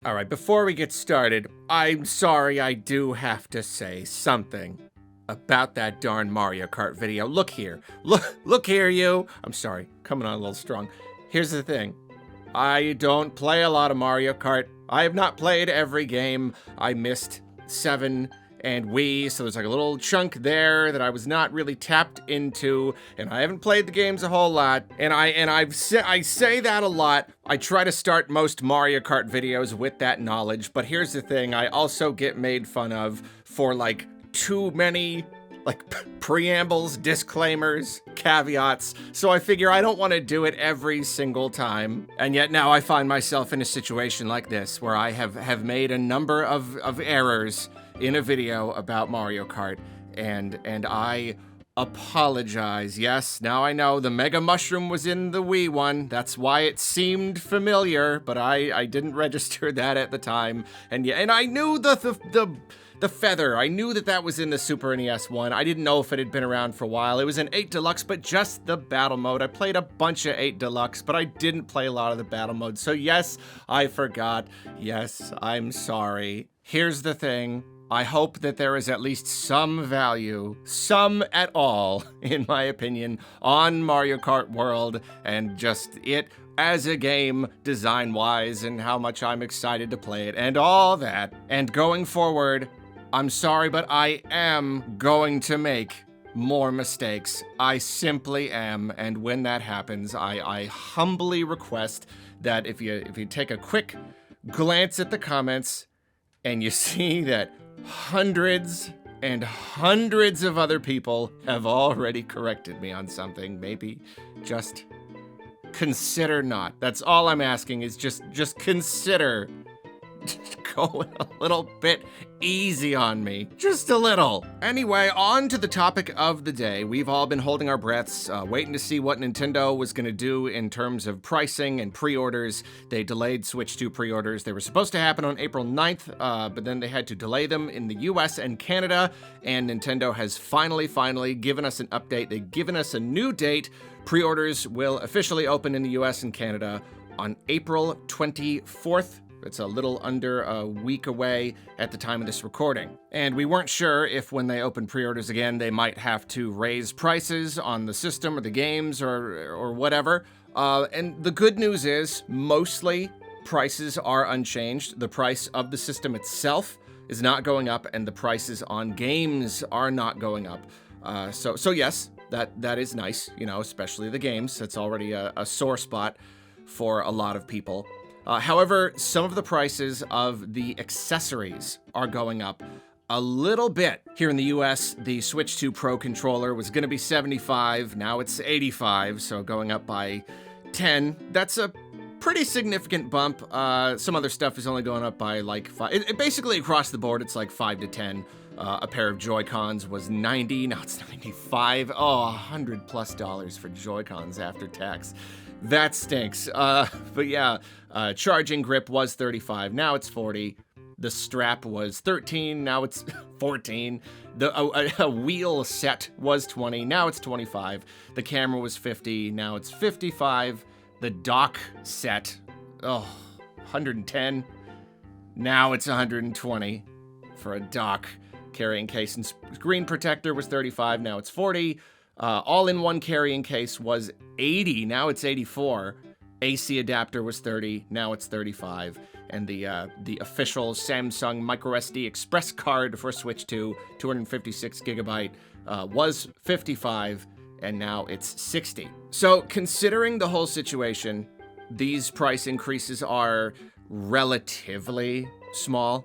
All right, before we get started, I'm sorry I do have to say something about that darn Mario Kart video. Look here. Look here, you. I'm sorry, coming on a little strong. Here's the thing. I don't play a lot of Mario Kart. I have not played every game. I missed 7 and Wii, so there's like a little chunk there that I was not really tapped into, and I haven't played the games a whole lot. And I say that a lot. I try to start most Mario Kart videos with that knowledge, but here's the thing: I also get made fun of for like too many preambles, disclaimers, caveats, so I figure I don't want to do it every single time. And yet now I find myself in a situation like this where I have made a number of errors in a video about Mario Kart, and I apologize. Yes, now I know the Mega Mushroom was in the Wii one. That's why it seemed familiar, but I didn't register that at the time. And yeah, and I knew the feather. I knew that was in the Super NES one. I didn't know if it had been around for a while. It was in 8 Deluxe, but just the battle mode. I played a bunch of 8 Deluxe, but I didn't play a lot of the battle mode. So yes, I forgot. Yes, I'm sorry. Here's the thing. I hope that there is at least some value, some at all, in my opinion, on Mario Kart World and just it as a game design-wise and how much I'm excited to play it and all that. And going forward, I'm sorry, but I am going to make more mistakes. I simply am, and when that happens, I humbly request that if you take a quick glance at the comments and you see that hundreds and hundreds of other people have already corrected me on something, maybe just consider not. That's all I'm asking, is just consider going a little bit easy on me. Just a little. Anyway, on to the topic of the day. We've all been holding our breaths, waiting to see what Nintendo was going to do in terms of pricing and pre-orders. They delayed Switch 2 pre-orders. They were supposed to happen on April 9th, but then they had to delay them in the US and Canada, and Nintendo has finally given us an update. They've given us a new date. Pre-orders will officially open in the US and Canada on April 24th. It's a little under a week away at the time of this recording. And we weren't sure if when they open pre-orders again, they might have to raise prices on the system or the games or whatever. And the good news is mostly prices are unchanged. The price of the system itself is not going up, and the prices on games are not going up. So yes, that is nice, especially the games. That's already a sore spot for a lot of people. However, some of the prices of the accessories are going up a little bit. Here in the US, the Switch 2 Pro controller was going to be $75, now it's $85, so going up by $10. That's a pretty significant bump. Some other stuff is only going up by like $5. Basically, across the board, it's like $5 to $10. A pair of Joy-Cons was $90, now it's $95. Oh, $100+ for Joy-Cons after tax. That stinks. But yeah, charging grip was $35, now it's $40. The strap was $13, now it's $14. A wheel set was $20, now it's $25. The camera was $50, now it's $55. The dock set, $110. Now it's $120 for a dock. Carrying case and screen protector was $35, now it's $40. All-in-one carrying case was $80, now it's $84. AC adapter was $30, now it's $35. And the official Samsung microSD express card for Switch 2, 256 gigabyte, was $55, and now it's $60. So considering the whole situation, these price increases are relatively small.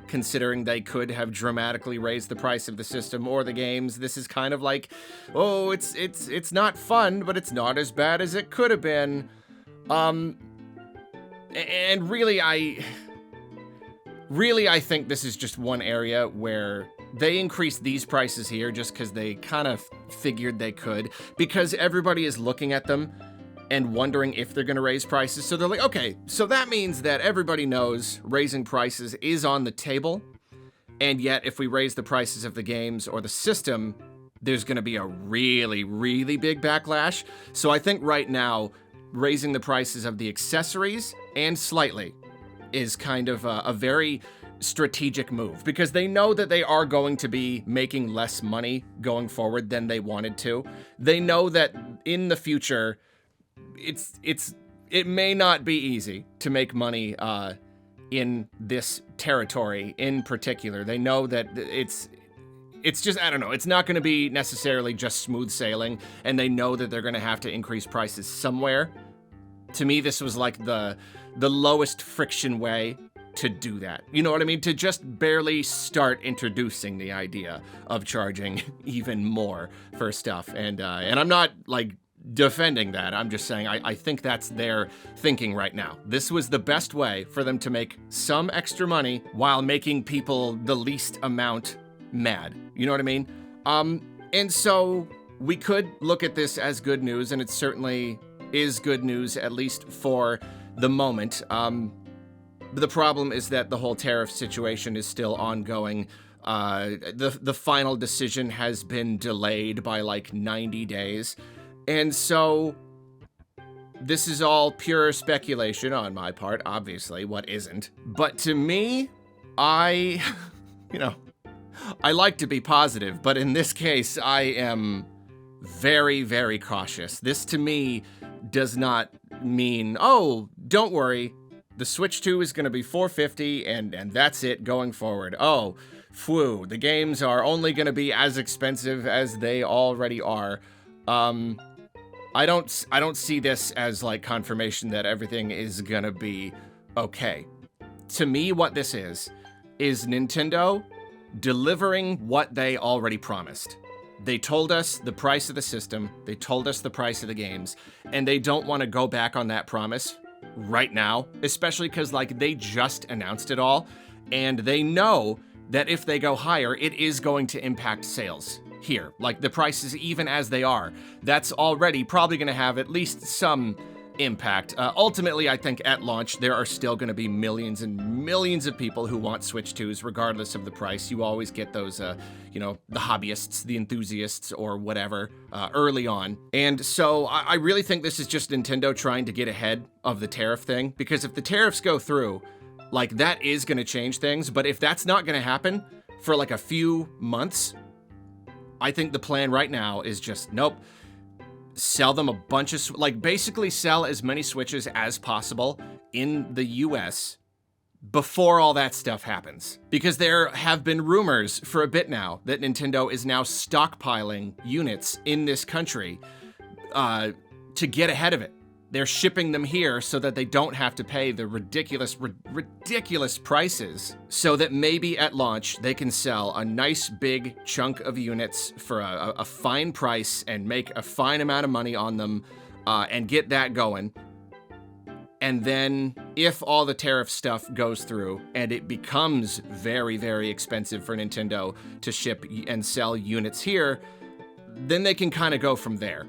Considering they could have dramatically raised the price of the system or the games. This is kind of like, it's not fun, but it's not as bad as it could have been. And really, I think this is just one area where they increased these prices here just because they kind of figured they could, because everybody is looking at them and wondering if they're going to raise prices. So they're like, okay, so that means that everybody knows raising prices is on the table. And yet, if we raise the prices of the games or the system, there's going to be a really, really big backlash. So I think right now, raising the prices of the accessories and slightly is kind of a very strategic move, because they know that they are going to be making less money going forward than they wanted to. They know that in the future, it may not be easy to make money in this territory in particular. They know that it's just, I don't know, it's not going to be necessarily just smooth sailing, and they know that they're going to have to increase prices somewhere. To me, this was like the lowest friction way to do that. You know what I mean? To just barely start introducing the idea of charging even more for stuff. And I'm not like defending that. I'm just saying I think that's their thinking right now. This was the best way for them to make some extra money while making people the least amount mad. You know what I mean? And so we could look at this as good news, and it certainly is good news, at least for the moment. The problem is that the whole tariff situation is still ongoing. The final decision has been delayed by like 90 days. And so this is all pure speculation on my part, obviously. What isn't? But to me, I like to be positive, but in this case, I am very, very cautious. This to me does not mean, oh, don't worry, the Switch 2 is going to be $450 and that's it going forward. Oh, phew, the games are only going to be as expensive as they already are. I don't see this as like confirmation that everything is going to be okay. To me, what this is Nintendo delivering what they already promised. They told us the price of the system, they told us the price of the games, and they don't want to go back on that promise right now, especially because like they just announced it all, and they know that if they go higher, it is going to impact sales here. Like the prices, even as they are, that's already probably going to have at least some impact. Ultimately, I think at launch, there are still going to be millions and millions of people who want Switch 2s, regardless of the price. You always get those, the hobbyists, the enthusiasts, or whatever, early on. And so I really think this is just Nintendo trying to get ahead of the tariff thing, because if the tariffs go through, like that is going to change things. But if that's not going to happen for like a few months, I think the plan right now is just, nope, sell them a bunch of, basically sell as many Switches as possible in the US before all that stuff happens. Because there have been rumors for a bit now that Nintendo is now stockpiling units in this country to get ahead of it. They're shipping them here so that they don't have to pay the ridiculous prices, so that maybe at launch they can sell a nice big chunk of units for a fine price and make a fine amount of money on them and get that going. And then if all the tariff stuff goes through and it becomes very, very expensive for Nintendo to ship and sell units here, then they can kind of go from there.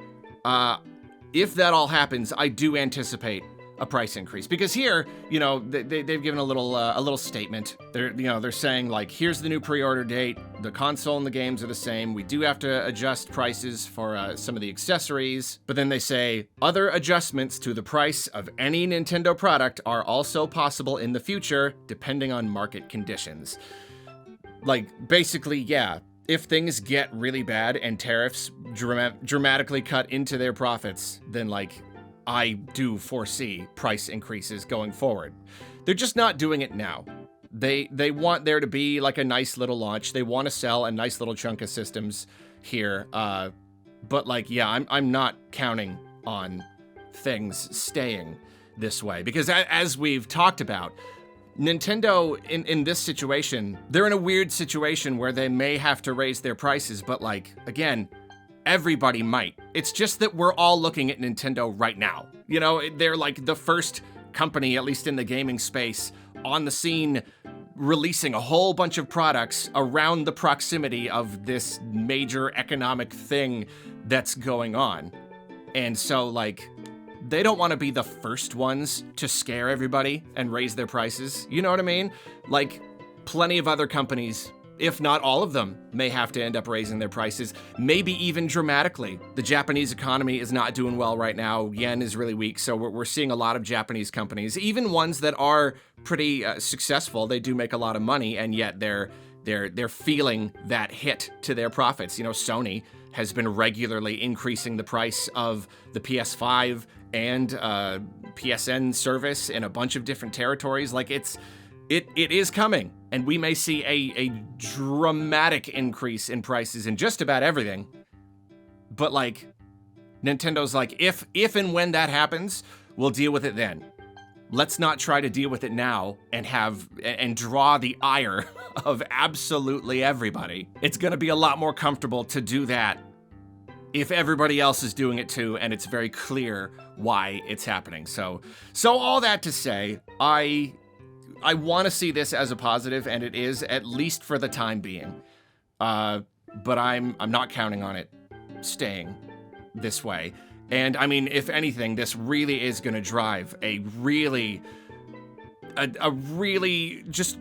If that all happens, I do anticipate a price increase, because here, they've given a little statement. They're saying like, here's the new pre-order date. The console and the games are the same. We do have to adjust prices for some of the accessories, but then they say other adjustments to the price of any Nintendo product are also possible in the future, depending on market conditions. Like, basically, yeah. If things get really bad and tariffs dramatically cut into their profits, then like I do foresee price increases going forward. They're just not doing it now. They want there to be like a nice little launch. They want to sell a nice little chunk of systems here. But like, yeah, I'm not counting on things staying this way, because as we've talked about, Nintendo, in this situation, they're in a weird situation where they may have to raise their prices, but like, again, everybody might. It's just that we're all looking at Nintendo right now. They're like the first company, at least in the gaming space, on the scene, releasing a whole bunch of products around the proximity of this major economic thing that's going on. And so, like, they don't want to be the first ones to scare everybody and raise their prices. You know what I mean? Like, plenty of other companies if not all of them, may have to end up raising their prices, maybe even dramatically. The Japanese economy is not doing well right now. Yen is really weak, so we're seeing a lot of Japanese companies, even ones that are pretty successful. They do make a lot of money, and yet they're feeling that hit to their profits. You know, Sony has been regularly increasing the price of the PS5 and PSN service in a bunch of different territories. Like it is coming, and we may see a dramatic increase in prices in just about everything. But like, Nintendo's like, if and when that happens, we'll deal with it then. Let's not try to deal with it now and draw the ire of absolutely everybody. It's gonna be a lot more comfortable to do that if everybody else is doing it too, and it's very clear why it's happening. So all that to say, I want to see this as a positive, and it is, at least for the time being. But I'm not counting on it staying this way. And I mean, if anything, this really is going to drive a really just,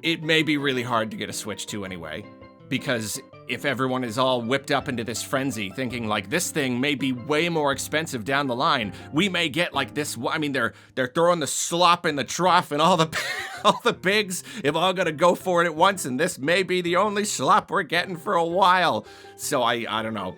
it may be really hard to get a Switch 2 anyway, because if everyone is all whipped up into this frenzy thinking like this thing may be way more expensive down the line, we may get like this. I mean, they're throwing the slop in the trough, and all the bigs have all got to go for it at once, and this may be the only slop we're getting for a while. So I don't know.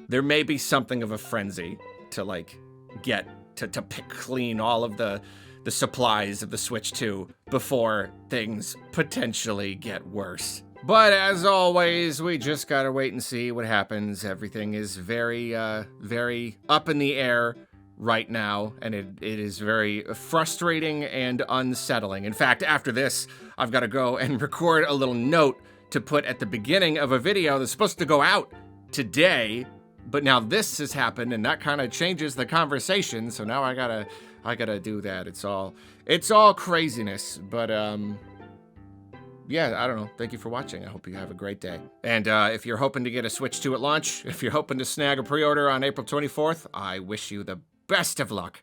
There may be something of a frenzy to like get to pick clean all of the supplies of the Switch 2 before things potentially get worse. But as always, we just gotta wait and see what happens. Everything is very, very up in the air right now, and it is very frustrating and unsettling. In fact, after this, I've gotta go and record a little note to put at the beginning of a video that's supposed to go out today, but now this has happened, and that kind of changes the conversation, so now I gotta do that. It's all craziness, but yeah, I don't know. Thank you for watching. I hope you have a great day. And if you're hoping to get a Switch 2 at launch, if you're hoping to snag a pre-order on April 24th, I wish you the best of luck.